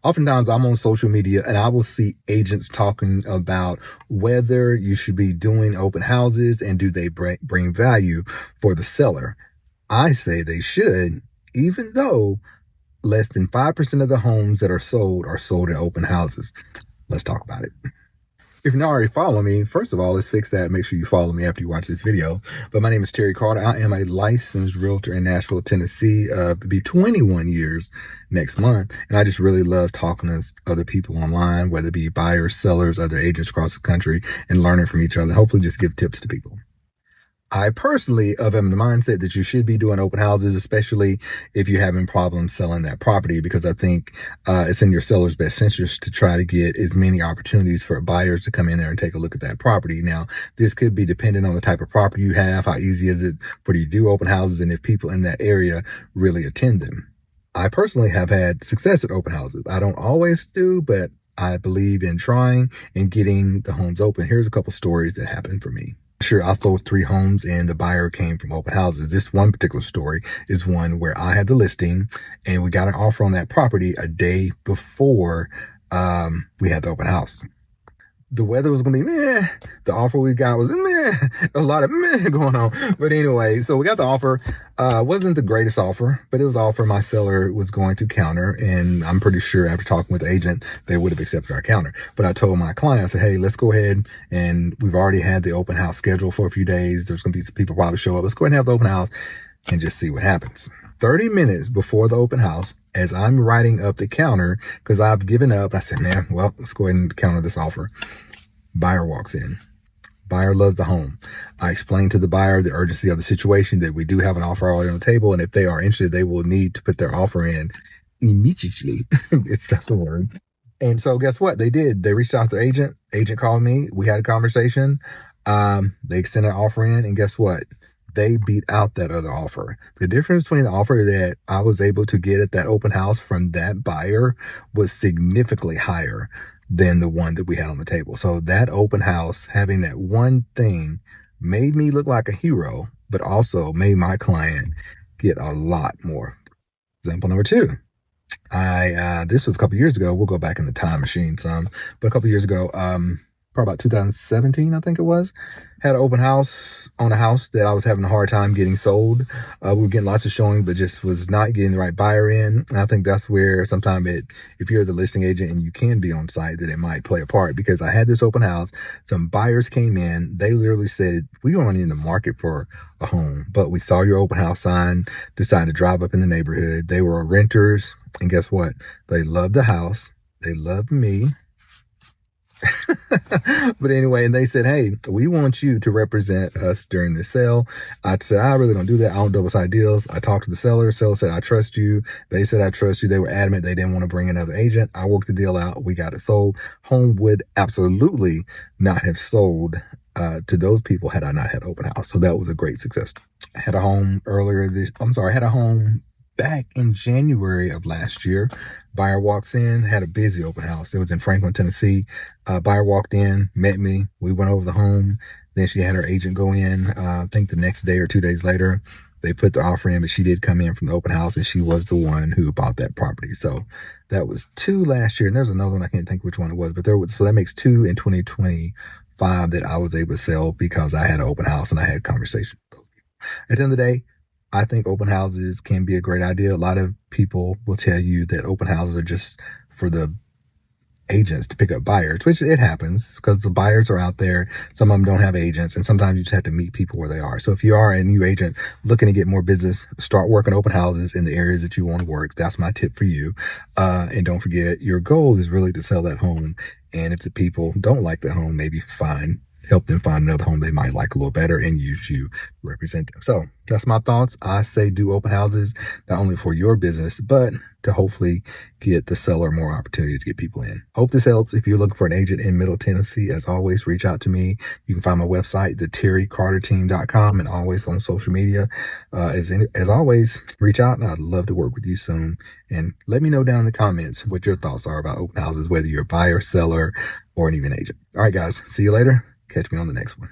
Oftentimes I'm on social media and I will see agents talking about whether you should be doing open houses and do they bring value for the seller. I say they should, even though less than 5% of the homes that are sold in open houses. Let's talk about it. If you're not already following me, first of all, let's fix that. Make sure you follow me after you watch this video. But my name is Terry Carter. I am a licensed realtor in Nashville, Tennessee. It'll be 21 years next month. And I just really love talking to other people online, whether it be buyers, sellers, other agents across the country, and learning from each other. Hopefully just give tips to people. I personally am the mindset that you should be doing open houses, especially if you're having problems selling that property, because I think it's in your seller's best interest to try to get as many opportunities for buyers to come in there and take a look at that property. Now, this could be dependent on the type of property you have, how easy is it for you to do open houses, and if people in that area really attend them. I personally have had success at open houses. I don't always do, but I believe in trying and getting the homes open. Here's a couple stories that happened for me. Sure, I sold 3 homes and the buyer came from open houses. This one particular story is one where I had the listing and we got an offer on that property a day before we had the open house. The weather was going to be meh. The offer we got was meh. A lot of meh going on. But anyway, so we got the offer. Wasn't the greatest offer, but it was an offer my seller was going to counter. And I'm pretty sure after talking with the agent, they would have accepted our counter. But I told my client, I said, hey, let's go ahead. And we've already had the open house scheduled for a few days. There's going to be some people probably show up. Let's go ahead and have the open house and just see what happens. 30 minutes before the open house, as I'm writing up the counter, because I've given up, I said, man, well, let's go ahead and counter this offer. Buyer walks in. Buyer loves the home. I explained to the buyer the urgency of the situation, that we do have an offer already on the table, and if they are interested, they will need to put their offer in immediately, if that's the word. And so guess what? They did. They reached out to the agent. Agent called me. We had a conversation. They sent an offer in, and guess what? They beat out that other offer. The difference between the offer that I was able to get at that open house from that buyer was significantly higher than the one that we had on the table. So that open house, having that one thing, made me look like a hero, but also made my client get a lot more. Example number 2. This was a couple years ago. We'll go back in the time machine some, but a couple years ago, probably about 2017, I think it was, had an open house on a house that I was having a hard time getting sold. We were getting lots of showing, but just was not getting the right buyer in. And I think that's where sometimes if you're the listing agent and you can be on site, that it might play a part, because I had this open house. Some buyers came in. They literally said, we aren't in the market for a home, but we saw your open house sign, decided to drive up in the neighborhood. They were renters. And guess what? They loved the house. They loved me. But anyway, and they said, hey, we want you to represent us during the sale. I said, I really don't do that. I don't double-side deals. I talked to the seller. Seller said, I trust you. They said, I trust you. They were adamant they didn't want to bring another agent. I worked the deal out. We got it sold. Home would absolutely not have sold to those people had I not had open house. So that was a great success. I had a home back in January of last year. Buyer walks in, had a busy open house. It was in Franklin, Tennessee. Buyer walked in, met me. We went over the home. Then she had her agent go in. I think the next day or 2 days later, they put the offer in, but she did come in from the open house, and she was the one who bought that property. So that was 2 last year. And there's another one. I can't think which one it was, but so that makes 2 in 2025 that I was able to sell because I had an open house and I had conversations with those people. At the end of the day, I think open houses can be a great idea. A lot of people will tell you that open houses are just for the agents to pick up buyers, which it happens because the buyers are out there. Some of them don't have agents, and sometimes you just have to meet people where they are. So if you are a new agent looking to get more business, start working open houses in the areas that you want to work. That's my tip for you. And don't forget, your goal is really to sell that home. And if the people don't like the home, maybe help them find another home they might like a little better and use you to represent them. So that's my thoughts. I say do open houses, not only for your business, but to hopefully get the seller more opportunity to get people in. Hope this helps. If you're looking for an agent in Middle Tennessee, as always, reach out to me. You can find my website, theterrycarterteam.com, and always on social media. As always, reach out, and I'd love to work with you soon. And let me know down in the comments what your thoughts are about open houses, whether you're a buyer, seller, or an even agent. All right, guys, see you later. Catch me on the next one.